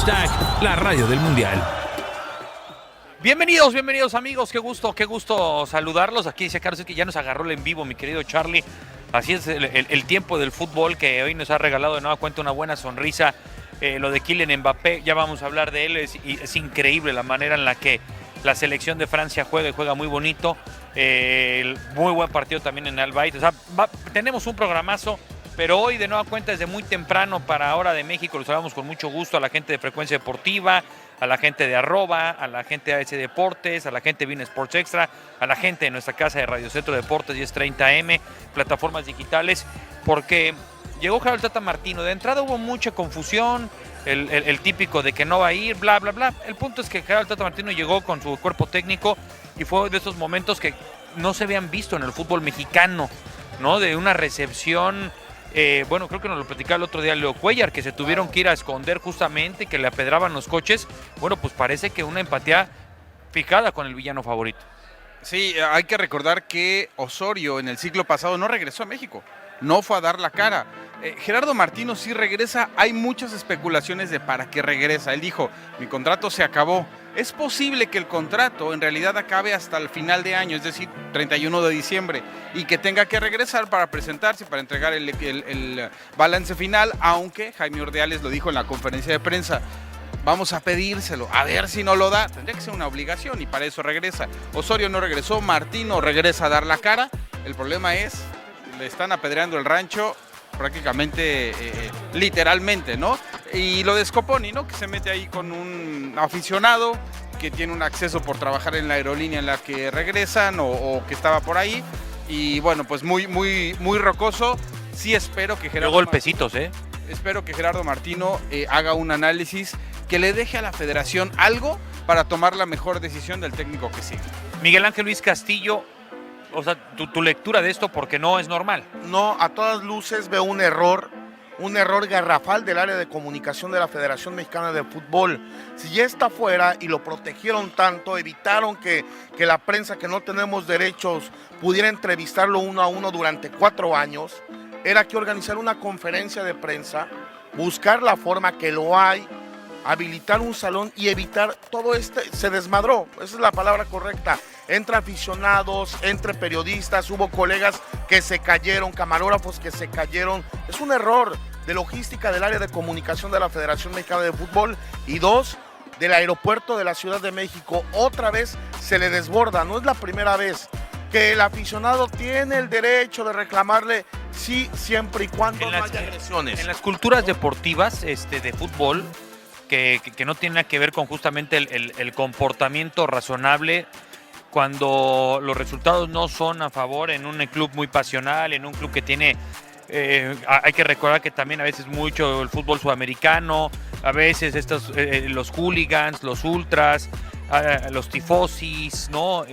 Hashtag la radio del mundial. Bienvenidos amigos, qué gusto saludarlos. Aquí dice Carlos que ya nos agarró el en vivo, mi querido Charlie. Así es el tiempo del fútbol que hoy nos ha regalado de nueva cuenta una buena sonrisa. Lo de Kylian Mbappé, ya vamos a hablar de él, es increíble la manera en la que la selección de Francia juega y juega muy bonito. Muy buen partido también en Al Bayt. O sea, tenemos un programazo, pero hoy de nueva cuenta desde muy temprano para Hora de México los saludamos con mucho gusto a la gente de Frecuencia Deportiva, a la gente de Arroba, a la gente de AS Deportes, a la gente de Bein Sports Extra, a la gente de nuestra casa de Radio Centro Deportes 1030M, plataformas digitales, porque llegó Gerardo Tata Martino. De entrada hubo mucha confusión, el típico de que no va a ir, bla, bla, bla. El punto es que Gerardo Tata Martino llegó con su cuerpo técnico y fue de esos momentos que no se habían visto en el fútbol mexicano, ¿no? De una recepción, bueno, creo que nos lo platicaba el otro día Leo Cuellar, que se tuvieron que ir a esconder justamente, que le apedraban los coches. Bueno, pues parece que una empatía picada con el villano favorito. Sí, hay que recordar que Osorio en el ciclo pasado no regresó a México, no fue a dar la cara. Gerardo Martino sí regresa, hay muchas especulaciones de para qué regresa. Él dijo, mi contrato se acabó. Es posible que el contrato en realidad acabe hasta el final de año, es decir, 31 de diciembre, y que tenga que regresar para presentarse, para entregar el balance final, aunque Jaime Ordiales lo dijo en la conferencia de prensa. Vamos a pedírselo, a ver si no lo da. Tendría que ser una obligación y para eso regresa. Osorio no regresó, Martino regresa a dar la cara. El problema es, le están apedreando el rancho prácticamente, literalmente, ¿no? Y lo de Scoponi, ¿no? Que se mete ahí con un aficionado que tiene un acceso por trabajar en la aerolínea en la que regresan o que estaba por ahí. Y bueno, pues muy rocoso. Sí espero que Gerardo... golpecitos, Espero que Gerardo Martino haga un análisis que le deje a la federación algo para tomar la mejor decisión del técnico que sigue. Miguel Ángel Luis Castillo, o sea, tu lectura de esto, porque no es normal. No, a todas luces veo un error garrafal del área de comunicación de la Federación Mexicana de Fútbol. Si ya está fuera y lo protegieron tanto, evitaron que la prensa, que no tenemos derechos, pudiera entrevistarlo uno a uno durante 4 años, era que organizar una conferencia de prensa, buscar la forma que lo hay, habilitar un salón y evitar todo se desmadró, esa es la palabra correcta, entre aficionados, entre periodistas, hubo colegas que se cayeron, camarógrafos que se cayeron. Es un error de logística del área de comunicación de la Federación Mexicana de Fútbol. Y 2, del aeropuerto de la Ciudad de México, otra vez se le desborda, no es la primera vez. Que el aficionado tiene el derecho de reclamarle, sí, siempre y cuando no haya agresiones. En las culturas deportivas de fútbol, que no tiene nada que ver con justamente el comportamiento razonable, cuando los resultados no son a favor, en un club muy pasional, en un club que tiene... hay que recordar que también a veces mucho el fútbol sudamericano, a veces los hooligans, los ultras, los tifosis, ¿no?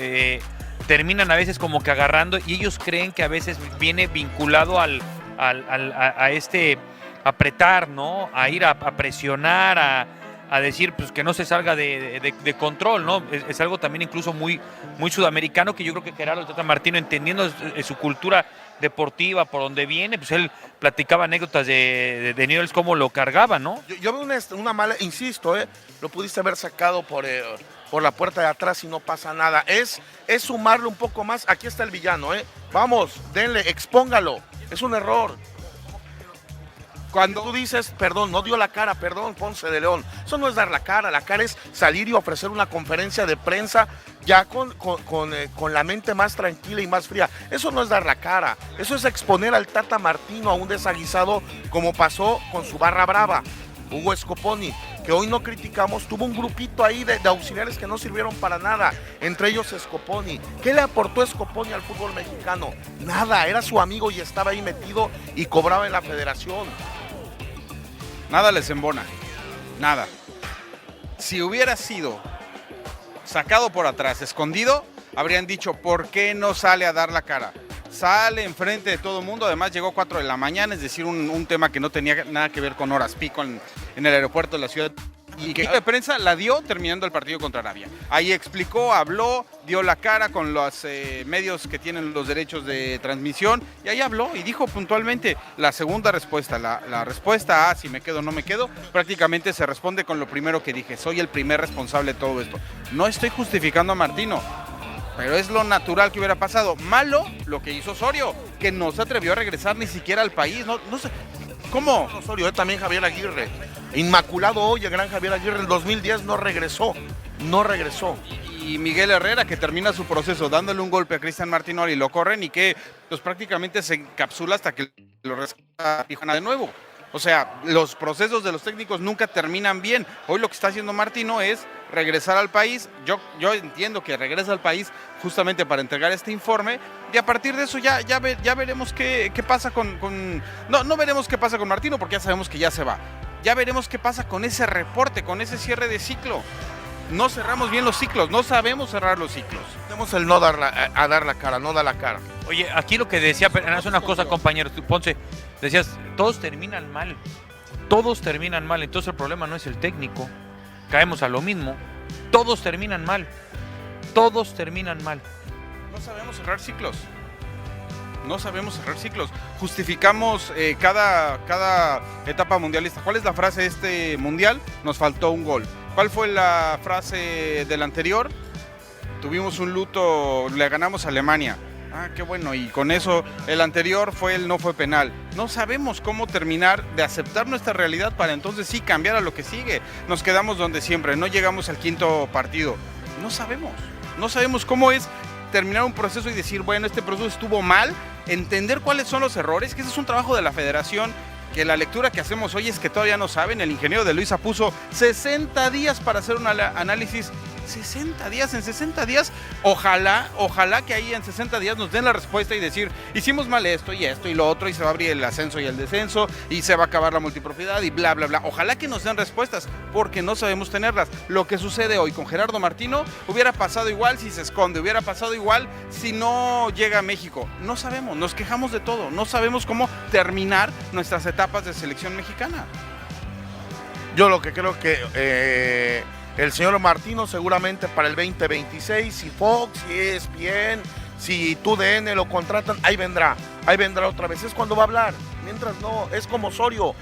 Terminan a veces como que agarrando, y ellos creen que a veces viene vinculado a apretar, ¿no? A ir a presionar, a decir pues que no se salga de control, ¿no? Es algo también incluso muy sudamericano, que yo creo que Gerardo Tata Martino, entendiendo su cultura deportiva, por donde viene, pues él platicaba anécdotas de niveles, cómo lo cargaba, ¿no? Yo veo una mala, insisto, lo pudiste haber sacado por la puerta de atrás y no pasa nada. Es sumarle un poco más. Aquí está el villano, vamos, denle, expóngalo. Es un error. Cuando tú dices, perdón, no dio la cara, perdón, Ponce de León, eso no es dar la cara es salir y ofrecer una conferencia de prensa ya con la mente más tranquila y más fría. Eso no es dar la cara, eso es exponer al Tata Martino a un desaguisado, como pasó con su barra brava. Hugo Scoponi, que hoy no criticamos, tuvo un grupito ahí de auxiliares que no sirvieron para nada, entre ellos Scoponi. ¿Qué le aportó Scoponi al fútbol mexicano? Nada, era su amigo y estaba ahí metido y cobraba en la federación. Nada les embona, nada. Si hubiera sido sacado por atrás, escondido, habrían dicho, ¿por qué no sale a dar la cara? Sale enfrente de todo el mundo, además llegó 4 de la mañana, es decir, un tema que no tenía nada que ver con horas pico en el aeropuerto de la ciudad. Y que de prensa la dio terminando el partido contra Arabia. Ahí explicó, habló, dio la cara con los medios que tienen los derechos de transmisión y ahí habló y dijo puntualmente la segunda respuesta, la respuesta a si me quedo o no me quedo, prácticamente se responde con lo primero que dije, soy el primer responsable de todo esto. No estoy justificando a Martino, pero es lo natural que hubiera pasado. Malo lo que hizo Osorio, que no se atrevió a regresar ni siquiera al país, no sé. ¿Cómo? Osorio, también Javier Aguirre. Inmaculado hoy, el gran Javier Aguirre, en el 2010 no regresó. Y Miguel Herrera, que termina su proceso dándole un golpe a Cristian Martinoli, lo corren y que pues prácticamente se encapsula hasta que lo rescata Tijuana de nuevo. O sea, los procesos de los técnicos nunca terminan bien. Hoy lo que está haciendo Martino es regresar al país. Yo entiendo que regresa al país justamente para entregar este informe y a partir de eso ya veremos qué pasa con... No veremos qué pasa con Martino porque ya sabemos que ya se va. Ya veremos qué pasa con ese reporte, con ese cierre de ciclo. No cerramos bien los ciclos, no sabemos cerrar los ciclos. Tenemos el no dar la cara, no da la cara. Oye, aquí lo que decía, pero es una cosa, compañero Ponce, decías, todos terminan mal, entonces el problema no es el técnico, caemos a lo mismo, todos terminan mal. No sabemos cerrar ciclos. Justificamos cada etapa mundialista. ¿Cuál es la frase de este mundial? Nos faltó un gol. ¿Cuál fue la frase del anterior? Tuvimos un luto, le ganamos a Alemania. Ah, qué bueno, y con eso el anterior no fue penal. No sabemos cómo terminar de aceptar nuestra realidad para entonces sí cambiar a lo que sigue. Nos quedamos donde siempre, no llegamos al quinto partido. No sabemos cómo es terminar un proceso y decir, bueno, este proceso estuvo mal, entender cuáles son los errores, que ese es un trabajo de la federación, que la lectura que hacemos hoy es que todavía no saben. El ingeniero de Luisa puso 60 días para hacer un análisis. 60 días, en 60 días, ojalá que ahí en 60 días nos den la respuesta y decir, hicimos mal esto y lo otro, y se va a abrir el ascenso y el descenso, y se va a acabar la multipropiedad y bla, bla, bla. Ojalá que nos den respuestas, porque no sabemos tenerlas. Lo que sucede hoy con Gerardo Martino hubiera pasado igual si se esconde, hubiera pasado igual si no llega a México. No sabemos, nos quejamos de todo, no sabemos cómo terminar nuestras etapas de selección mexicana. Yo lo que creo que el señor Martino seguramente para el 2026, si Fox, si ESPN, si TUDN lo contratan, ahí vendrá otra vez. Es cuando va a hablar, mientras no, es como Osorio.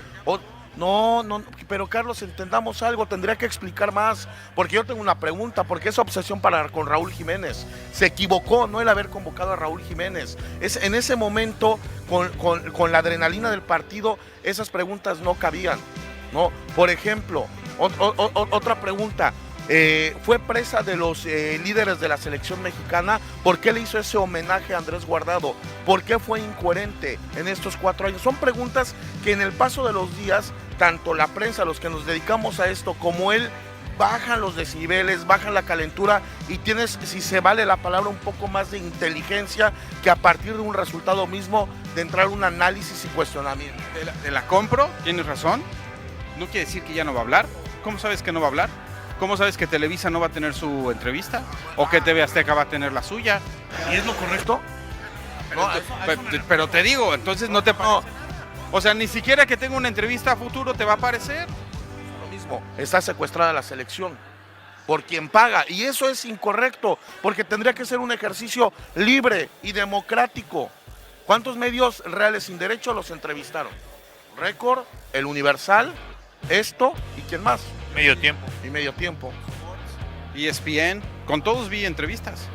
No, pero Carlos, entendamos algo, tendría que explicar más, porque yo tengo una pregunta, porque esa obsesión con Raúl Jiménez, se equivocó, no el haber convocado a Raúl Jiménez, en ese momento, con la adrenalina del partido, esas preguntas no cabían, ¿no? Por ejemplo, otra pregunta, fue presa de los líderes de la selección mexicana. ¿Por qué le hizo ese homenaje a Andrés Guardado? ¿Por qué fue incoherente en estos 4 años? Son preguntas que en el paso de los días, tanto la prensa, los que nos dedicamos a esto, como él, bajan los decibeles, bajan la calentura y tienes, si se vale la palabra, un poco más de inteligencia que a partir de un resultado mismo de entrar a un análisis y cuestionamiento. Te la compro, tienes razón. No quiere decir que ya no va a hablar. ¿Cómo sabes que no va a hablar? ¿Cómo sabes que Televisa no va a tener su entrevista? ¿O que TV Azteca va a tener la suya? ¿Y es lo correcto? Pero te digo, entonces no te... No. O sea, ni siquiera que tenga una entrevista a futuro te va a aparecer. Lo mismo, está secuestrada la selección por quien paga. Y eso es incorrecto, porque tendría que ser un ejercicio libre y democrático. ¿Cuántos medios reales sin derecho los entrevistaron? Récord, El Universal, esto y quién más. Medio tiempo. Y Medio Tiempo. ESPN, con todos vi entrevistas.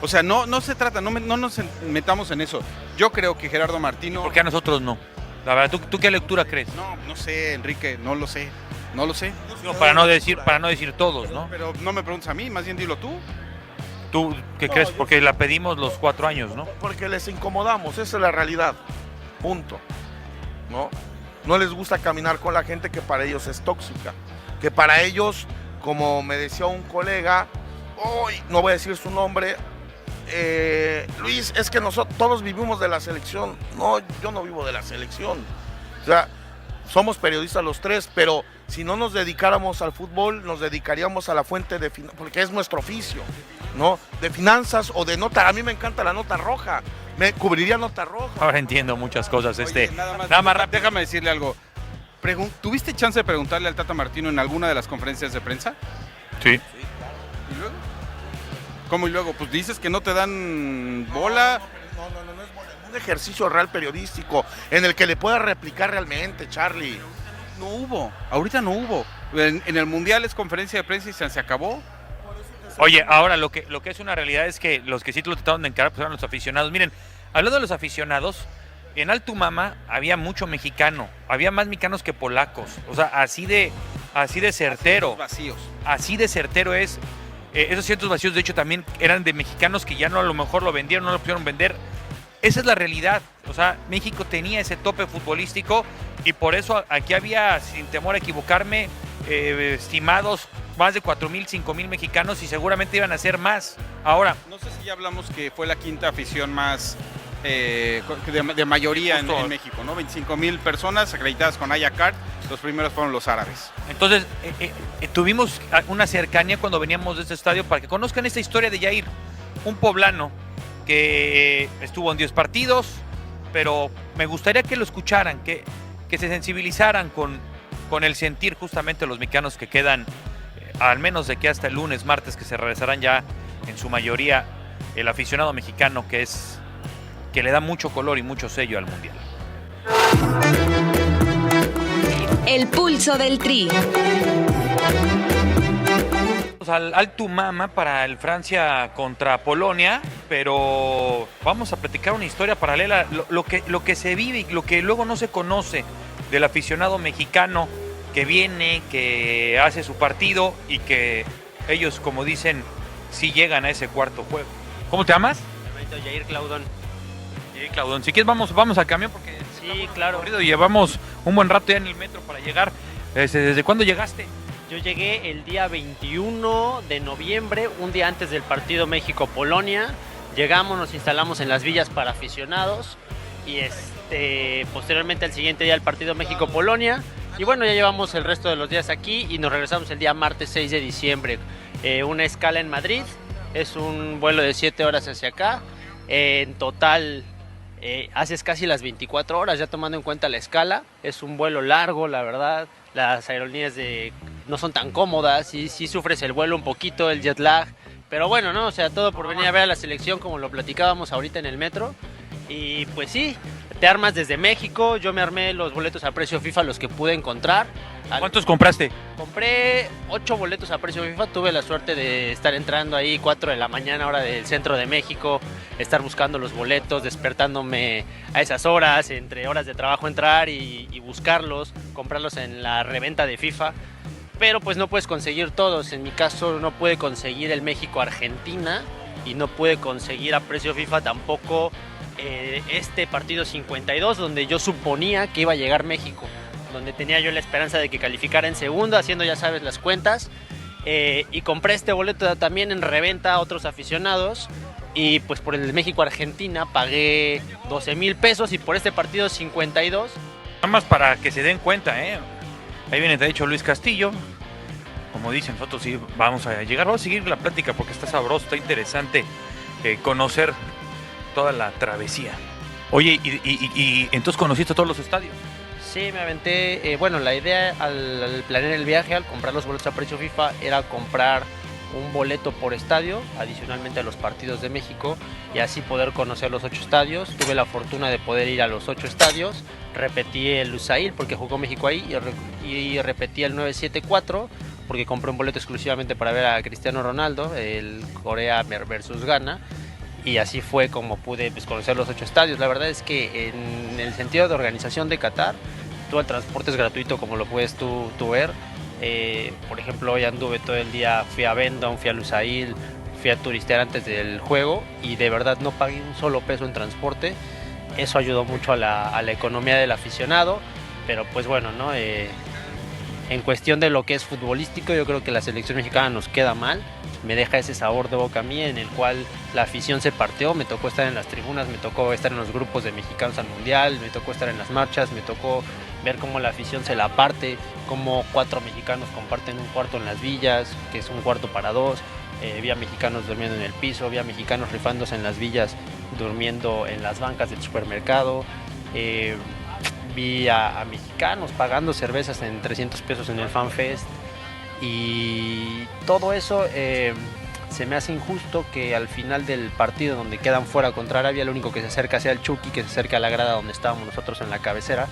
O sea, no se trata, no nos metamos en eso. Yo creo que Gerardo Martino... ¿Por qué a nosotros no? La verdad, ¿tú qué lectura crees? No sé, Enrique, no lo sé. No, para no decir todos, ¿no? Pero no me preguntes a mí, más bien dilo tú. ¿Tú qué crees? Porque la pedimos los 4 años, ¿no? Porque les incomodamos, esa es la realidad. Punto. No les gusta caminar con la gente que para ellos es tóxica. Que para ellos, como me decía un colega, hoy no voy a decir su nombre, Luis, es que nosotros todos vivimos de la selección. No, yo no vivo de la selección. O sea, somos periodistas los tres, pero si no nos dedicáramos al fútbol, nos dedicaríamos a la fuente de finanzas, porque es nuestro oficio, ¿no? De finanzas o de nota. A mí me encanta la nota roja. Me cubriría nota roja. Ahora entiendo muchas cosas. Oye, nada más rápido. Déjame decirle algo. ¿Tuviste chance de preguntarle al Tata Martino en alguna de las conferencias de prensa? Sí. ¿Y luego? ¿Cómo y luego? Pues dices que no te dan bola. No es bola, es un ejercicio real periodístico en el que le pueda replicar realmente, Charlie. No hubo, ahorita no hubo. En el Mundial es conferencia de prensa y se acabó. Oye, ahora lo que es una realidad es que los que sí lo trataron de encarar pues eran los aficionados. Miren, hablando de los aficionados, en Altumama había mucho mexicano, había más mexicanos que polacos. O sea, así de certero. Vacíos. Así de certero es. Esos cientos vacíos, de hecho, también eran de mexicanos que ya no a lo mejor lo vendieron, no lo pudieron vender. Esa es la realidad. O sea, México tenía ese tope futbolístico y por eso aquí había, sin temor a equivocarme, estimados más de 4,000, 5,000 mexicanos y seguramente iban a ser más. Ahora, No sé si ya hablamos que fue la quinta afición más de mayoría en México, ¿no? 25,000 personas acreditadas con Ayacard. Los primeros fueron los árabes. entonces tuvimos una cercanía cuando veníamos de este estadio para que conozcan esta historia de Jair, un poblano que estuvo en 10 partidos, pero me gustaría que lo escucharan, que se sensibilizaran con el sentir justamente los mexicanos que quedan, al menos de que hasta el lunes, martes, que se regresarán ya en su mayoría el aficionado mexicano que le da mucho color y mucho sello al Mundial. El pulso del Tri. Al Altumama para el Francia contra Polonia, pero vamos a platicar una historia paralela, lo que se vive y lo que luego no se conoce del aficionado mexicano que viene, que hace su partido y que ellos, como dicen, sí llegan a ese cuarto juego. ¿Cómo te llamas? Jair Claudón. Claudón, si quieres vamos al camión porque Sí, claro. corrido y llevamos un buen rato ya en el metro para llegar. ¿Desde cuándo llegaste? Yo llegué el día 21 de noviembre, un día antes del partido México-Polonia. Llegamos, nos instalamos en las villas para aficionados y posteriormente al siguiente día el partido México-Polonia. Y bueno, ya llevamos el resto de los días aquí y nos regresamos el día martes 6 de diciembre. Una escala en Madrid, es un vuelo de 7 horas hacia acá. En total haces casi las 24 horas, ya tomando en cuenta la escala. Es un vuelo largo, la verdad. Las aerolíneas no son tan cómodas y sí sufres el vuelo un poquito, el jet lag. Pero bueno, ¿no? O sea, todo por venir a ver a la selección como lo platicábamos ahorita en el metro. Y pues sí, te armas desde México. Yo me armé los boletos a precio FIFA, los que pude encontrar. ¿Cuántos compraste? Compré 8 boletos a precio FIFA. Tuve la suerte de estar entrando ahí 4 de la mañana, hora del centro de México, estar buscando los boletos, despertándome a esas horas, entre horas de trabajo entrar y buscarlos, comprarlos en la reventa de FIFA. Pero pues no puedes conseguir todos. En mi caso no pude conseguir el México-Argentina y no pude conseguir a precio FIFA tampoco este partido 52, donde yo suponía que iba a llegar México, donde tenía yo la esperanza de que calificara en segundo, haciendo ya sabes las cuentas, y compré este boleto también en reventa a otros aficionados, y pues por el México-Argentina pagué 12,000 pesos y por este partido 52. Nada más para que se den cuenta, Ahí viene de hecho Luis Castillo. Como dicen, nosotros sí vamos a llegar, vamos a seguir la plática porque está sabroso, está interesante conocer toda la travesía. Oye, y entonces conociste todos los estadios. Sí, me aventé. Bueno, la idea al planear el viaje, al comprar los boletos a precio FIFA, era comprar un boleto por estadio, adicionalmente a los partidos de México, y así poder conocer los 8 estadios. Tuve la fortuna de poder ir a los 8 estadios. Repetí el Lusail porque jugó México ahí y repetí el 974 porque compré un boleto exclusivamente para ver a Cristiano Ronaldo, el Corea versus Ghana. Y así fue como pude conocer los 8 estadios. La verdad es que en el sentido de organización de Qatar, todo el transporte es gratuito, como lo puedes tú ver. Por ejemplo, hoy anduve todo el día, fui a Vendome, fui a Lusail, fui a turistear antes del juego y de verdad no pagué un solo peso en transporte. Eso ayudó mucho a la economía del aficionado, pero pues bueno, ¿no? En cuestión de lo que es futbolístico, yo creo que la selección mexicana nos queda mal. Me deja ese sabor de boca a mí en el cual la afición se partió. Me tocó estar en las tribunas, me tocó estar en los grupos de mexicanos al mundial, me tocó estar en las marchas, me tocó ver cómo la afición se la parte, cómo 4 mexicanos comparten un cuarto en las villas, que es un cuarto para 2. Vi a mexicanos durmiendo en el piso, vi a mexicanos rifándose en las villas, durmiendo en las bancas del supermercado. vi a mexicanos pagando cervezas en 300 pesos en el FanFest, y todo eso se me hace injusto que al final del partido donde quedan fuera contra Arabia, el único que se acerca sea el Chucky, que se acerca a la grada donde estábamos nosotros en la cabecera,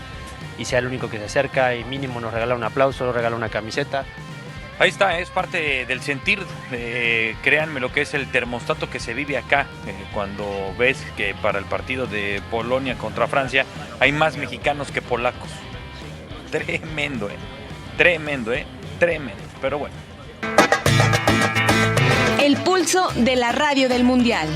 y sea el único que se acerca y mínimo nos regala un aplauso, nos regala una camiseta. Ahí está, es parte del sentir, créanme lo que es el termostato que se vive acá, cuando ves que para el partido de Polonia contra Francia hay más mexicanos que polacos. Tremendo, tremendo, tremendo, pero bueno. El pulso de la radio del Mundial.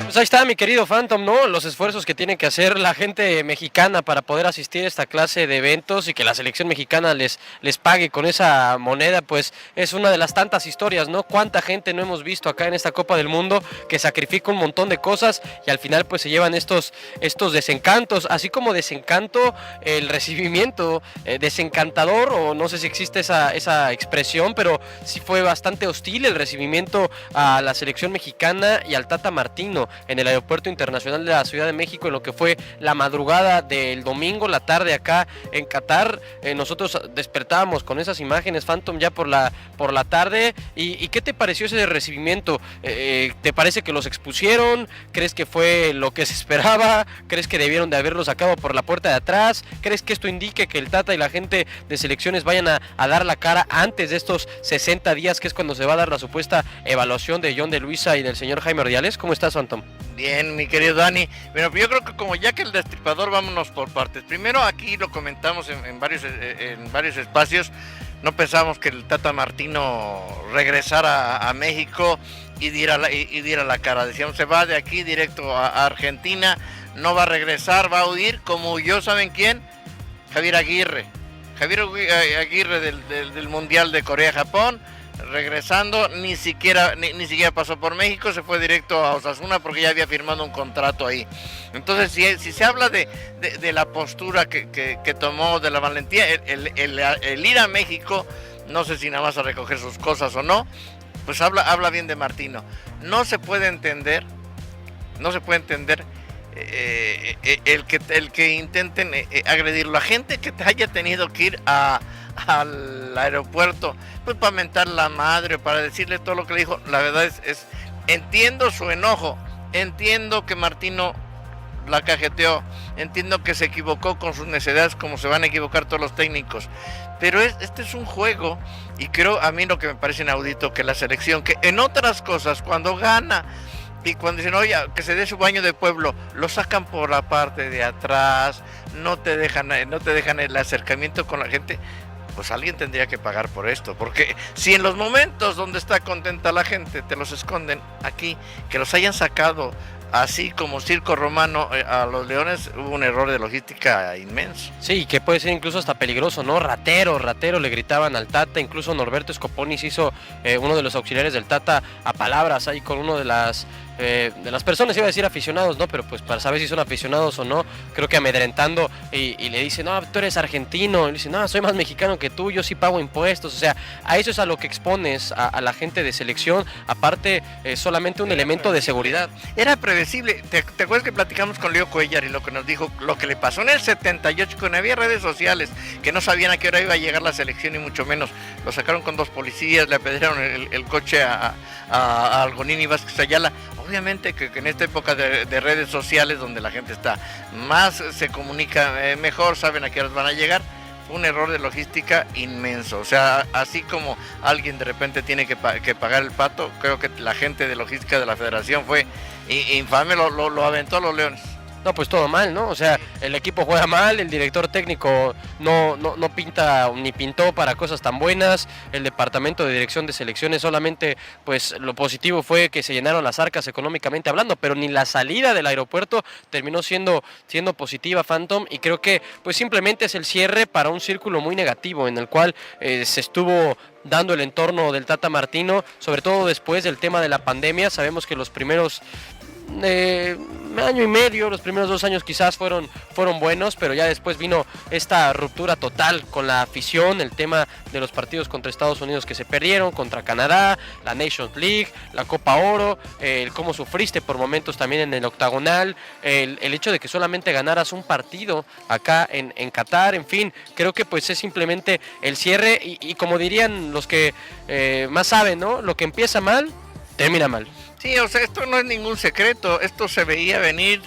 Pues ahí está, mi querido Phantom, ¿no? Los esfuerzos que tiene que hacer la gente mexicana para poder asistir a esta clase de eventos y que la selección mexicana les pague con esa moneda, pues es una de las tantas historias, ¿no? Cuánta gente no hemos visto acá en esta Copa del Mundo que sacrifica un montón de cosas y al final pues se llevan estos desencantos, así como desencanto el recibimiento, desencantador, o no sé si existe esa expresión, pero sí fue bastante hostil el recibimiento a la selección mexicana y al Tata Martino en el Aeropuerto Internacional de la Ciudad de México, en lo que fue la madrugada del domingo, la tarde acá en Qatar. Nosotros despertábamos con esas imágenes, Phantom, ya por la tarde. ¿Y qué te pareció ese recibimiento? ¿Te parece que los expusieron? ¿Crees que fue lo que se esperaba? ¿Crees que debieron de haberlos sacado por la puerta de atrás? ¿Crees que esto indique que el Tata y la gente de selecciones vayan a dar la cara antes de estos 60 días, que es cuando se va a dar la supuesta evaluación de John de Luisa y del señor Jaime Ordiales? ¿Cómo estás, Phantom? Bien, mi querido Dani. Bueno, yo creo que como ya que el destripador, vámonos por partes. Primero, aquí lo comentamos en varios espacios. No pensamos que el Tata Martino regresara a México y diera la cara. Decíamos, se va de aquí directo a Argentina, no va a regresar, va a huir, como huyó, ¿saben quién? Javier Aguirre. Javier Aguirre del Mundial de Corea-Japón. Regresando, ni siquiera pasó por México, se fue directo a Osasuna porque ya había firmado un contrato ahí. Entonces, si se habla de la postura que tomó, de la valentía, el ir a México, no sé si nada más a recoger sus cosas o no, pues habla bien de Martino. No se puede entender el que intenten agredirlo. La gente que haya tenido que ir al aeropuerto, pues para mentar la madre, para decirle todo lo que le dijo, la verdad es entiendo su enojo, entiendo que Martino la cajeteó, entiendo que se equivocó con sus necesidades, como se van a equivocar todos los técnicos, pero este es un juego, y creo, a mí lo que me parece inaudito, que la selección, que en otras cosas, cuando gana y cuando dicen, oye, que se dé su baño de pueblo, lo sacan por la parte de atrás, no te dejan el acercamiento con la gente. Pues alguien tendría que pagar por esto, porque si en los momentos donde está contenta la gente te los esconden, aquí, que los hayan sacado así como circo romano a los Leones, hubo un error de logística inmenso. Sí, que puede ser incluso hasta peligroso, ¿no? Ratero, le gritaban al Tata, incluso Norberto Scoponis hizo uno de los auxiliares del Tata a palabras ahí con uno de las personas, iba a decir aficionados, ¿no? Pero pues para saber si son aficionados o no, creo que amedrentando y le dice, no, tú eres argentino, y le dice, no, soy más mexicano que tú, yo sí pago impuestos, o sea, a eso es a lo que expones a la gente de selección, aparte solamente un elemento de seguridad. Era previsible. ¿Te acuerdas que platicamos con Leo Cuellar y lo que nos dijo, lo que le pasó en el 78, cuando había redes sociales que no sabían a qué hora iba a llegar la selección y mucho menos, lo sacaron con 2 policías, le apedrearon el coche a Algonini Vázquez Ayala? Obviamente que en esta época de redes sociales, donde la gente está más, se comunica mejor, saben a qué horas van a llegar, fue un error de logística inmenso. O sea, así como alguien de repente tiene que pagar el pato, creo que la gente de logística de la federación fue infame, lo aventó a los Leones. No, pues todo mal, ¿no? O sea, el equipo juega mal, el director técnico no pinta ni pintó para cosas tan buenas, el departamento de dirección de selecciones solamente, pues lo positivo fue que se llenaron las arcas económicamente hablando, pero ni la salida del aeropuerto terminó siendo positiva, Phantom, y creo que pues simplemente es el cierre para un círculo muy negativo en el cual se estuvo dando el entorno del Tata Martino, sobre todo después del tema de la pandemia. Sabemos que los primeros año y medio, los primeros 2 años quizás fueron buenos, pero ya después vino esta ruptura total con la afición, el tema de los partidos contra Estados Unidos que se perdieron, contra Canadá, la Nations League, la Copa Oro, el cómo sufriste por momentos también en el octagonal, el hecho de que solamente ganaras un partido acá en Qatar, en fin, creo que pues es simplemente el cierre y como dirían los que más saben, ¿no? Lo que empieza mal, termina mal. Sí, o sea, esto no es ningún secreto, esto se veía venir,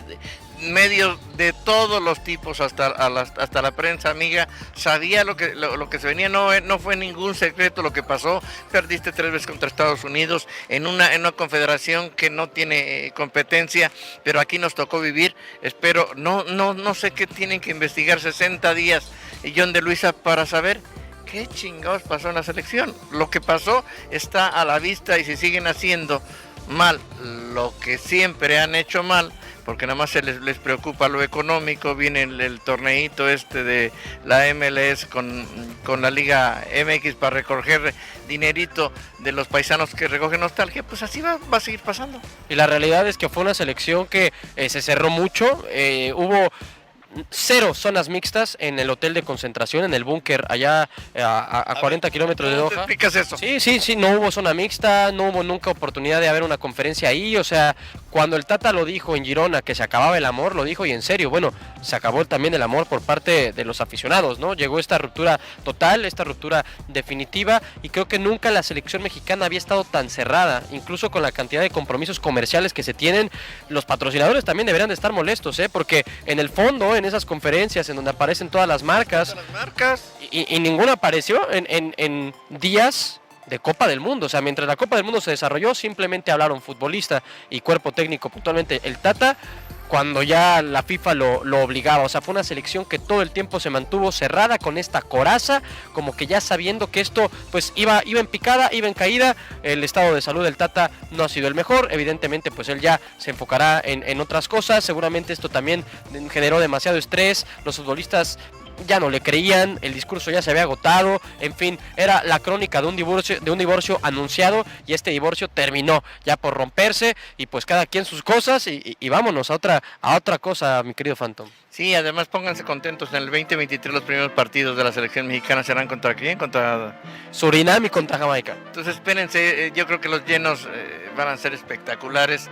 medios de todos los tipos, hasta la prensa amiga, sabía lo que se venía, no fue ningún secreto lo que pasó, perdiste 3 veces contra Estados Unidos en una confederación que no tiene competencia, pero aquí nos tocó vivir, espero, no sé qué tienen que investigar 60 días, y John de Luisa para saber qué chingados pasó en la selección, lo que pasó está a la vista y si siguen haciendo mal lo que siempre han hecho mal, porque nada más se les preocupa lo económico, viene el torneito de la MLS con la Liga MX para recoger dinerito de los paisanos que recogen nostalgia, pues así va a seguir pasando. Y la realidad es que fue una selección que se cerró mucho, hubo 0 zonas mixtas en el hotel de concentración, en el búnker allá a 40 kilómetros de Doha. ¿Te explicas eso? Sí, no hubo zona mixta, no hubo nunca oportunidad de haber una conferencia ahí, o sea, cuando el Tata lo dijo en Girona que se acababa el amor, lo dijo y en serio, bueno, se acabó también el amor por parte de los aficionados, ¿no? Llegó esta ruptura total, esta ruptura definitiva y creo que nunca la selección mexicana había estado tan cerrada, incluso con la cantidad de compromisos comerciales que se tienen, los patrocinadores también deberían de estar molestos, porque en el fondo, en esas conferencias en donde aparecen todas las marcas, y ninguna apareció en días de Copa del Mundo, o sea, mientras la Copa del Mundo se desarrolló, simplemente hablaron futbolista y cuerpo técnico, puntualmente el Tata, cuando ya la FIFA lo obligaba, o sea, fue una selección que todo el tiempo se mantuvo cerrada con esta coraza, como que ya sabiendo que esto pues iba en picada, iba en caída, el estado de salud del Tata no ha sido el mejor, evidentemente pues él ya se enfocará en otras cosas, seguramente esto también generó demasiado estrés, los futbolistas ya no le creían, el discurso ya se había agotado, en fin, era la crónica de un divorcio anunciado y este divorcio terminó ya por romperse y pues cada quien sus cosas y vámonos a otra cosa, mi querido Phantom. Sí, además pónganse contentos, en el 2023 los primeros partidos de la selección mexicana serán ¿contra quién? Contra Surinam y contra Jamaica. Entonces espérense, yo creo que los llenos van a ser espectaculares.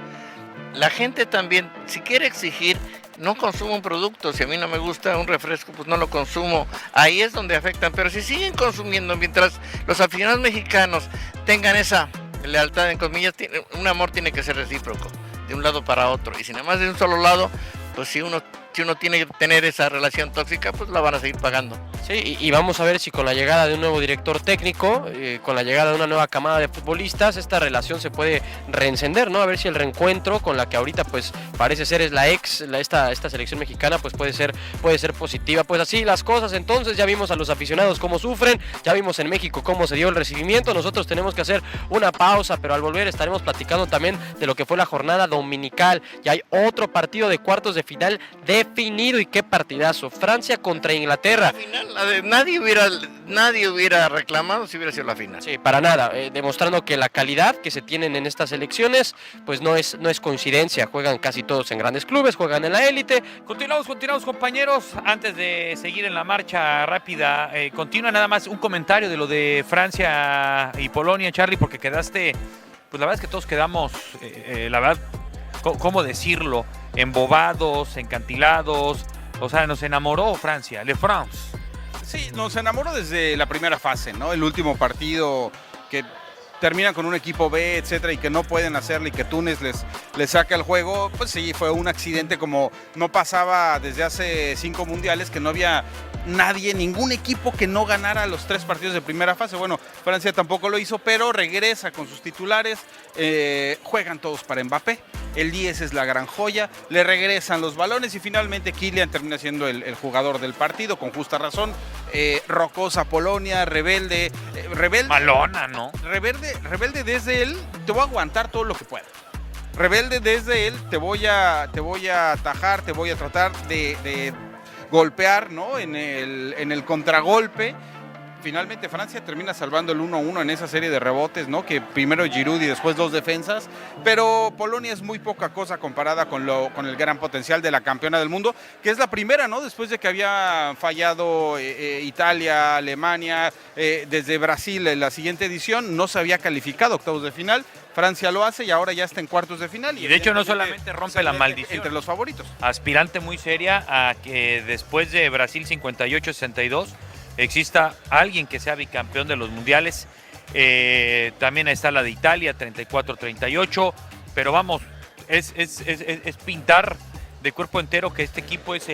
La gente también, si quiere exigir, no consumo un producto, si a mí no me gusta un refresco, pues no lo consumo, ahí es donde afectan, pero si siguen consumiendo, mientras los aficionados mexicanos tengan esa lealtad, en comillas, un amor tiene que ser recíproco, de un lado para otro, y si nada más de un solo lado, pues si uno tiene que tener esa relación tóxica, pues la van a seguir pagando. Sí, y vamos a ver si con la llegada de un nuevo director técnico, con la llegada de una nueva camada de futbolistas, esta relación se puede reencender, ¿no? A ver si el reencuentro con la que ahorita pues parece ser es esta selección mexicana pues puede ser positiva. Pues así las cosas, entonces ya vimos a los aficionados cómo sufren, ya vimos en México cómo se dio el recibimiento, nosotros tenemos que hacer una pausa, pero al volver estaremos platicando también de lo que fue la jornada dominical, y hay otro partido de cuartos de final definido y qué partidazo, Francia contra Inglaterra. Nadie hubiera reclamado si hubiera sido la final. Sí, para nada, demostrando que la calidad que se tienen en estas selecciones pues no es coincidencia, juegan casi todos en grandes clubes, juegan en la élite. Continuamos compañeros, antes de seguir en la marcha rápida, continúa nada más un comentario de lo de Francia y Polonia, Charlie, porque quedaste, pues la verdad es que todos quedamos, la verdad, ¿cómo decirlo? Embobados, encantilados, o sea, nos enamoró Francia, Le France. Sí, nos enamoró desde la primera fase, ¿no? El último partido que termina con un equipo B, etcétera, y que no pueden hacerle y que Túnez les saca el juego, pues sí, fue un accidente como no pasaba desde hace 5 mundiales, que no había nadie, ningún equipo que no ganara los 3 partidos de primera fase. Bueno, Francia tampoco lo hizo, pero regresa con sus titulares, juegan todos para Mbappé, el 10 es la gran joya, le regresan los balones y finalmente Kylian termina siendo el jugador del partido, con justa razón. Rocosa Polonia, rebelde. Malona, ¿no? Rebelde desde él, te voy a aguantar todo lo que pueda. Rebelde desde él, te voy a atajar, te voy a tratar de golpear, ¿no? En el contragolpe. finalmente Francia termina salvando el 1-1 en esa serie de rebotes, ¿no? Que primero Giroud y después 2 defensas, pero Polonia es muy poca cosa comparada con el gran potencial de la campeona del mundo, que es la primera, ¿no? Después de que había fallado Italia, Alemania, desde Brasil en la siguiente edición no se había calificado a octavos de final. Francia lo hace y ahora ya está en cuartos de final. Y de hecho no solamente rompe la maldición. Entre los favoritos. Aspirante muy seria a que después de Brasil 58-62 exista alguien que sea bicampeón de los mundiales. También está la de Italia, 34-38. Pero vamos, es pintar de cuerpo entero que este equipo es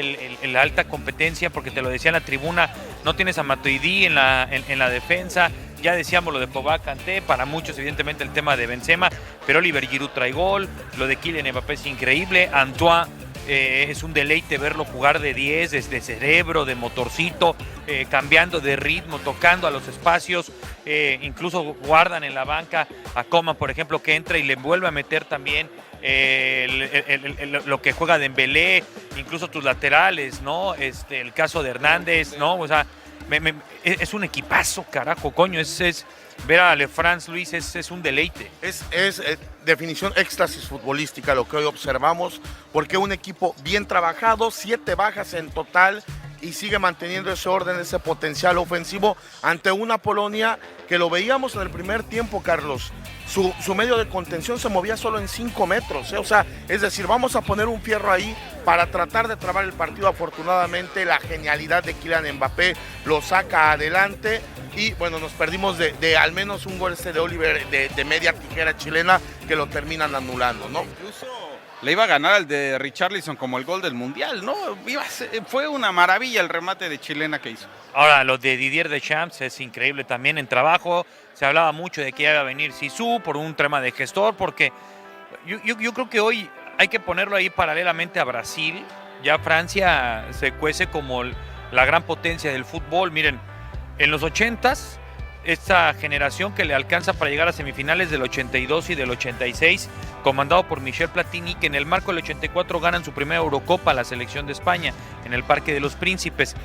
la alta competencia, porque te lo decía en la tribuna, no tienes a Matuidi en la defensa. Ya decíamos lo de Pogba, Kanté, para muchos evidentemente el tema de Benzema, pero Oliver Giroud trae gol, lo de Kylian Mbappé es increíble, Antoine es un deleite verlo jugar de 10, de cerebro, de motorcito, cambiando de ritmo, tocando a los espacios, incluso guardan en la banca a Coman, por ejemplo, que entra y le vuelve a meter también lo que juega Dembélé, incluso tus laterales, ¿no? El caso de Hernández, ¿no? O sea, es un equipazo, carajo, coño, ver a Le France, Luis, es un deleite. Es definición éxtasis futbolística lo que hoy observamos, porque un equipo bien trabajado, 7 bajas en total, y sigue manteniendo ese orden, ese potencial ofensivo ante una Polonia que lo veíamos en el primer tiempo, Carlos. Su medio de contención se movía solo en 5 metros, o sea, es decir, vamos a poner un fierro ahí para tratar de trabar el partido. Afortunadamente la genialidad de Kylian Mbappé lo saca adelante y bueno, nos perdimos de al menos un gol de Oliver de media tijera chilena que lo terminan anulando, ¿no? Incluso le iba a ganar al de Richarlison como el gol del Mundial, ¿no? Fue una maravilla el remate de chilena que hizo. Ahora, lo de Didier Deschamps es increíble también en trabajo. Se hablaba mucho de que iba a venir Zizou por un tema de gestor, porque yo creo que hoy hay que ponerlo ahí paralelamente a Brasil. Ya Francia se cuece como la gran potencia del fútbol. Miren, en los 80s, esta generación que le alcanza para llegar a semifinales del 82 y del 86, comandado por Michel Platini, que en el marco del 84 ganan su primera Eurocopa a la selección de España en el Parque de los Príncipes.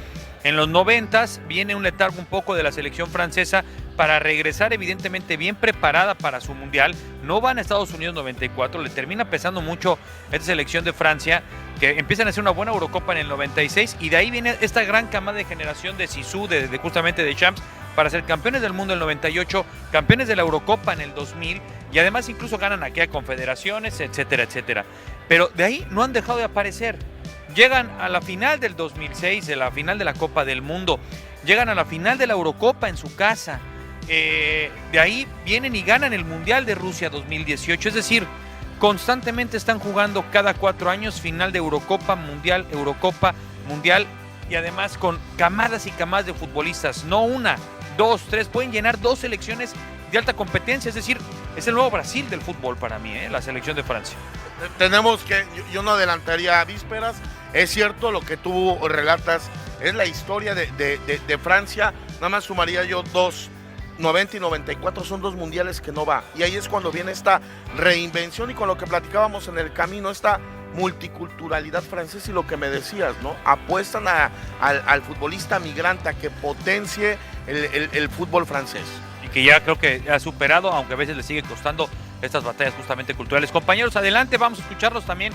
En los 90s viene un letargo un poco de la selección francesa para regresar evidentemente bien preparada para su mundial. No van a Estados Unidos 94, le termina pesando mucho esta selección de Francia, que empiezan a hacer una buena Eurocopa en el 96, y de ahí viene esta gran camada de generación de Zizou, de justamente de Champs, para ser campeones del mundo en el 98, campeones de la Eurocopa en el 2000, y además incluso ganan aquí a Confederaciones, etcétera, etcétera. Pero de ahí no han dejado de aparecer. Llegan a la final del 2006, de la final de la Copa del Mundo, llegan a la final de la Eurocopa en su casa, de ahí vienen y ganan el Mundial de Rusia 2018, es decir, constantemente están jugando cada 4 años final de Eurocopa, Mundial, y además con camadas y camadas de futbolistas, no una, 2, 3, pueden llenar 2 selecciones de alta competencia, es decir, es el nuevo Brasil del fútbol para mí, la selección de Francia. Tenemos que, yo no adelantaría a vísperas, es cierto lo que tú relatas, es la historia de Francia, nada más sumaría yo 2, 90 y 94 son 2 mundiales que no va, y ahí es cuando viene esta reinvención, y con lo que platicábamos en el camino, esta multiculturalidad francesa y lo que me decías, ¿no? Apuestan al futbolista migrante a que potencie el fútbol francés. Y que ya creo que ha superado, aunque a veces le sigue costando estas batallas justamente culturales. Compañeros, adelante, vamos a escucharlos también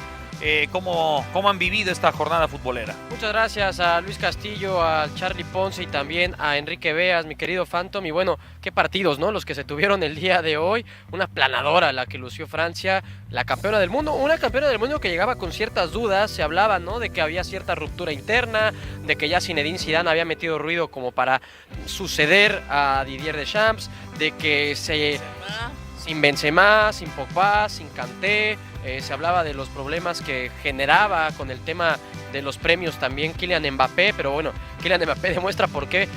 cómo han vivido esta jornada futbolera. Muchas gracias a Luis Castillo, a Charlie Ponce y también a Enrique Beas, mi querido Phantom. Y bueno, qué partidos, ¿no? Los que se tuvieron el día de hoy. Una planadora la que lució Francia, la campeona del mundo. Una campeona del mundo que llegaba con ciertas dudas. Se hablaba, ¿no? De que había cierta ruptura interna, de que ya Zinedine Zidane había metido ruido como para suceder a Didier Deschamps, de que sin Benzema, sin Pogba, sin Kanté, se hablaba de los problemas que generaba con el tema de los premios también Kylian Mbappé, pero bueno, Kylian Mbappé demuestra por qué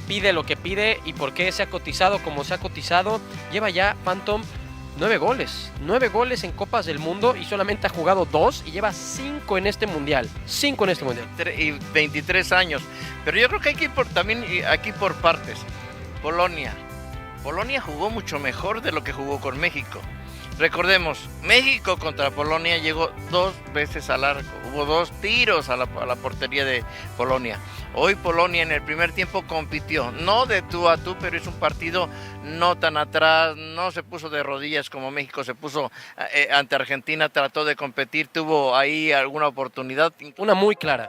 pide lo que pide y por qué se ha cotizado como se ha cotizado. Lleva ya, Phantom, 9 goles en Copas del Mundo y solamente ha jugado 2 y lleva 5 en este Mundial. 5 en este Mundial. Y 23 años. Pero yo creo que hay que ir también aquí por partes. Polonia jugó mucho mejor de lo que jugó con México. Recordemos, México contra Polonia llegó 2 veces al arco. Hubo 2 tiros a la portería de Polonia. Hoy Polonia en el primer tiempo compitió, no de tú a tú, pero es un partido no tan atrás, no se puso de rodillas como México se puso ante Argentina, trató de competir, tuvo ahí alguna oportunidad. Una muy clara.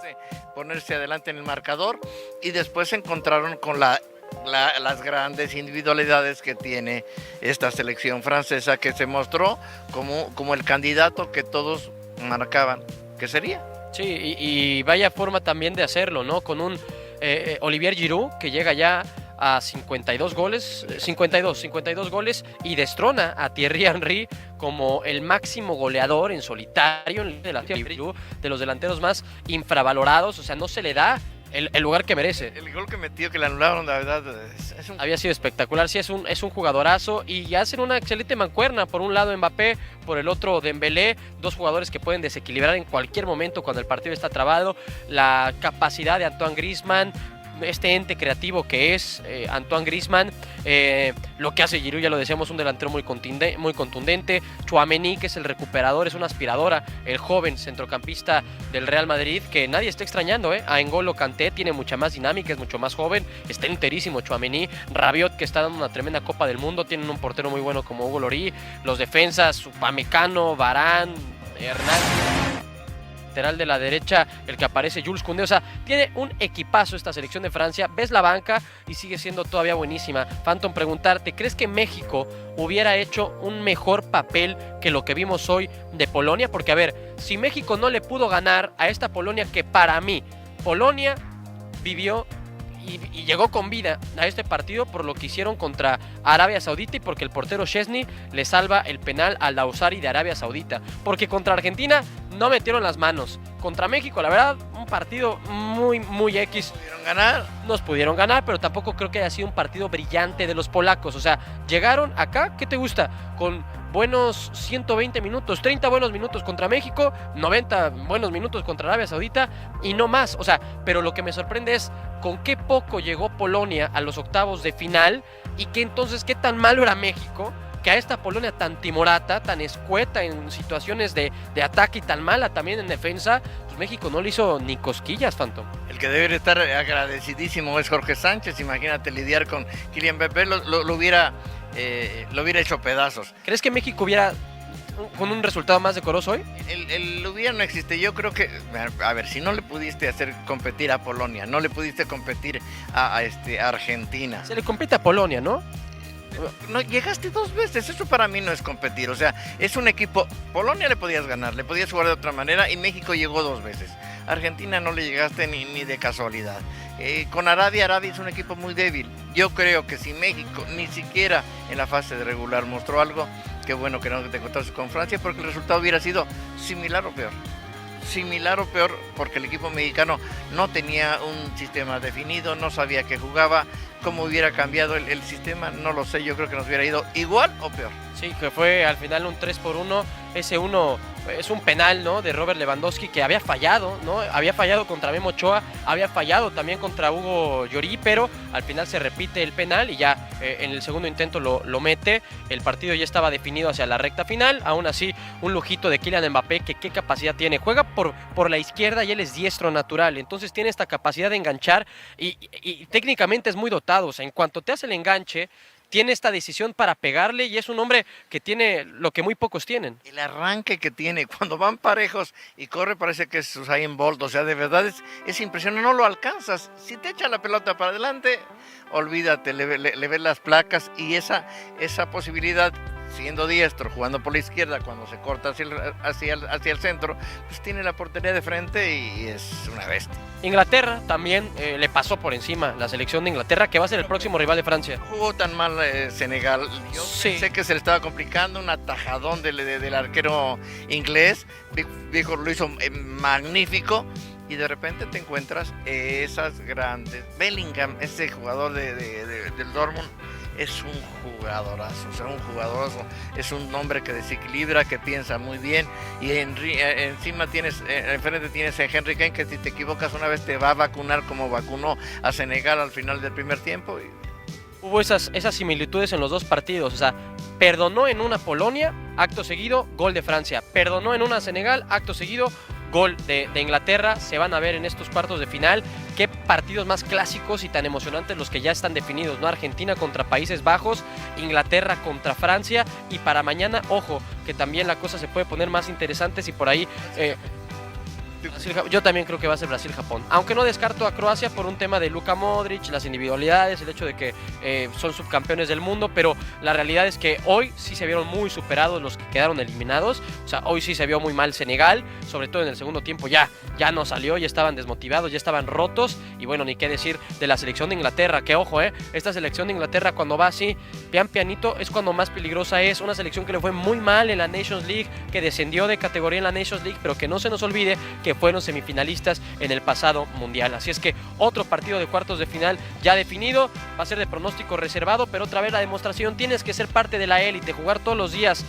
Ponerse adelante en el marcador y después se encontraron con las grandes individualidades que tiene esta selección francesa, que se mostró como el candidato que todos marcaban que sería. Sí, y vaya forma también de hacerlo, ¿no? Con un Olivier Giroud que llega ya a 52 goles, 52 goles y destrona a Thierry Henry como el máximo goleador en solitario de los delanteros más infravalorados, o sea, no se le da el lugar que merece. El gol que metió, que le anularon, la verdad, había sido espectacular. Sí, es un jugadorazo y hacen una excelente mancuerna. Por un lado Mbappé, por el otro Dembélé, dos jugadores que pueden desequilibrar en cualquier momento cuando el partido está trabado. La capacidad de Antoine Griezmann, este ente creativo que es Antoine Griezmann, lo que hace Giroud, ya lo decíamos, un delantero muy contundente. Tchouaméni, que es el recuperador, es una aspiradora, el joven centrocampista del Real Madrid, que nadie está extrañando, a N'Golo Kanté tiene mucha más dinámica, es mucho más joven, está enterísimo Tchouaméni. Rabiot, que está dando una tremenda Copa del Mundo, tienen un portero muy bueno como Hugo Lloris, los defensas, Upamecano, Varane, Hernández, lateral de la derecha, el que aparece Jules Koundé. O sea, tiene un equipazo esta selección de Francia. Ves la banca y sigue siendo todavía buenísima. Phantom, preguntarte, ¿crees que México hubiera hecho un mejor papel que lo que vimos hoy de Polonia? Porque, a ver, si México no le pudo ganar a esta Polonia, que para mí, Polonia vivió y llegó con vida a este partido por lo que hicieron contra Arabia Saudita y porque el portero Szczęsny le salva el penal al Lautaro de Arabia Saudita. Porque contra Argentina no metieron las manos. Contra México, la verdad, un partido muy X. ¿Pudieron ganar? Nos pudieron ganar, pero tampoco creo que haya sido un partido brillante de los polacos. O sea, llegaron acá, ¿qué te gusta? Con buenos 120 minutos, 30 buenos minutos contra México, 90 buenos minutos contra Arabia Saudita y no más. O sea, pero lo que me sorprende es con qué poco llegó Polonia a los octavos de final y que entonces qué tan malo era México, que a esta Polonia tan timorata, tan escueta en situaciones de ataque y tan mala también en defensa, pues México no le hizo ni cosquillas, Phantom. El que debe estar agradecidísimo es Jorge Sánchez. Imagínate lidiar con Kylian Mbappé, lo hubiera hecho pedazos. ¿Crees que México hubiera con un resultado más decoroso hoy? El hubiera no existe. Yo creo que, a ver, si no le pudiste hacer competir a Polonia, no le pudiste competir a Argentina. Se le compite a Polonia, ¿no? No, llegaste 2 veces, eso para mí no es competir, o sea, es un equipo. Polonia le podías ganar, le podías jugar de otra manera y México llegó 2 veces. Argentina no le llegaste ni de casualidad. Con Arabia es un equipo muy débil. Yo creo que si México ni siquiera en la fase de regular mostró algo, qué bueno que no te encontraste con Francia, porque el resultado hubiera sido similar o peor. Similar o peor, porque el equipo mexicano no tenía un sistema definido, no sabía que jugaba. Cómo hubiera cambiado el sistema, no lo sé. Yo creo que nos hubiera ido igual o peor. Sí, que fue al final un 3-1. Ese 1 es un penal, ¿no?, de Robert Lewandowski, que había fallado, ¿no? Había fallado contra Memo Ochoa, había fallado también contra Hugo Lloris, pero al final se repite el penal y ya en el segundo intento lo mete. El partido ya estaba definido hacia la recta final. Aún así, un lujito de Kylian Mbappé, que qué capacidad tiene. Juega por la izquierda y él es diestro natural, entonces tiene esta capacidad de enganchar y técnicamente es muy dotado. O sea, en cuanto te hace el enganche, tiene esta decisión para pegarle y es un hombre que tiene lo que muy pocos tienen. El arranque que tiene, cuando van parejos y corre, parece que es Usain Bolt. O sea, de verdad es impresionante, no lo alcanzas. Si te echa la pelota para adelante, olvídate, le ves las placas y esa posibilidad, siendo diestro, jugando por la izquierda, cuando se corta hacia el centro, pues tiene la portería de frente y es una bestia. Inglaterra también le pasó por encima la selección de Inglaterra, que va a ser el próximo rival de Francia. Jugó tan mal Senegal. Yo sé que se le estaba complicando, un atajadón del arquero inglés. Lo hizo magnífico. Y de repente te encuentras esas grandes. Bellingham, ese jugador del Dortmund, es un jugadorazo, o sea, un jugadorazo. Es un hombre que desequilibra, que piensa muy bien. Y encima enfrente tienes a Henry Kane, que si te equivocas una vez te va a vacunar como vacunó a Senegal al final del primer tiempo. Hubo esas similitudes en los dos partidos. O sea, perdonó en una Polonia, acto seguido, gol de Francia. Perdonó en una Senegal, acto seguido, gol de Inglaterra. Se van a ver en estos cuartos de final qué partidos más clásicos y tan emocionantes los que ya están definidos, ¿no? Argentina contra Países Bajos, Inglaterra contra Francia, y para mañana, ojo, que también la cosa se puede poner más interesante si por ahí... yo también creo que va a ser Brasil-Japón, aunque no descarto a Croacia por un tema de Luka Modric, las individualidades, el hecho de que son subcampeones del mundo, pero la realidad es que hoy sí se vieron muy superados los que quedaron eliminados. O sea, hoy sí se vio muy mal Senegal, sobre todo en el segundo tiempo ya no salió, ya estaban desmotivados, ya estaban rotos, y bueno, ni qué decir de la selección de Inglaterra, que ojo, esta selección de Inglaterra cuando va así, pianito, es cuando más peligrosa es, una selección que le fue muy mal en la Nations League, que descendió de categoría en la Nations League, pero que no se nos olvide que fueron semifinalistas en el pasado mundial. Así es que otro partido de cuartos de final ya definido, va a ser de pronóstico reservado, pero otra vez la demostración: tienes que ser parte de la élite, jugar todos los días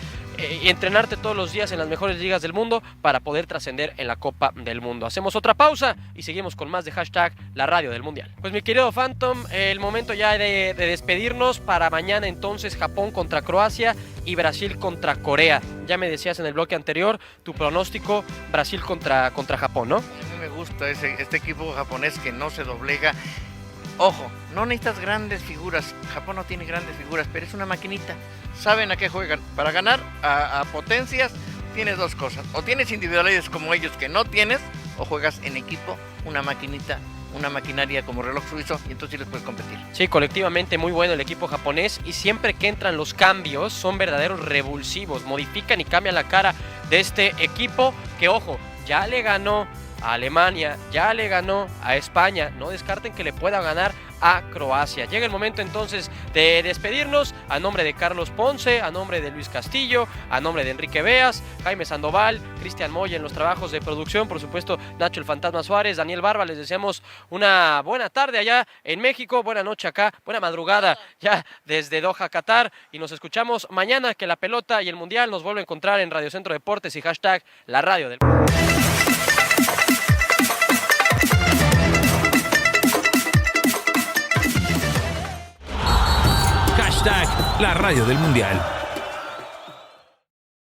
y entrenarte todos los días en las mejores ligas del mundo para poder trascender en la Copa del Mundo. Hacemos otra pausa y seguimos con más de hashtag La Radio del Mundial. Pues mi querido Phantom, el momento ya de despedirnos. Para mañana entonces Japón contra Croacia y Brasil contra Corea. Ya me decías en el bloque anterior tu pronóstico, Brasil contra Japón, ¿no? A mí me gusta este equipo japonés que no se doblega. Ojo, no necesitas grandes figuras. Japón no tiene grandes figuras, pero es una maquinita. Saben a qué juegan. Para ganar a potencias tienes dos cosas: o tienes individualidades como ellos que no tienes, o juegas en equipo, una maquinita, una maquinaria como reloj suizo, y entonces sí les puedes competir. Sí, colectivamente muy bueno el equipo japonés, y siempre que entran los cambios son verdaderos revulsivos, modifican y cambian la cara de este equipo que, ojo, ya le ganó a Alemania, ya le ganó a España, no descarten que le pueda ganar a Croacia. Llega el momento entonces de despedirnos. A nombre de Carlos Ponce, a nombre de Luis Castillo, a nombre de Enrique Beas, Jaime Sandoval, Cristian Moya en los trabajos de producción, por supuesto Nacho el Fantasma Suárez, Daniel Barba, les deseamos una buena tarde allá en México, buena noche acá, buena madrugada ya desde Doha, Qatar, y nos escuchamos mañana, que la pelota y el mundial nos vuelve a encontrar en Radio Centro Deportes y hashtag La Radio del... Hashtag La Radio del Mundial.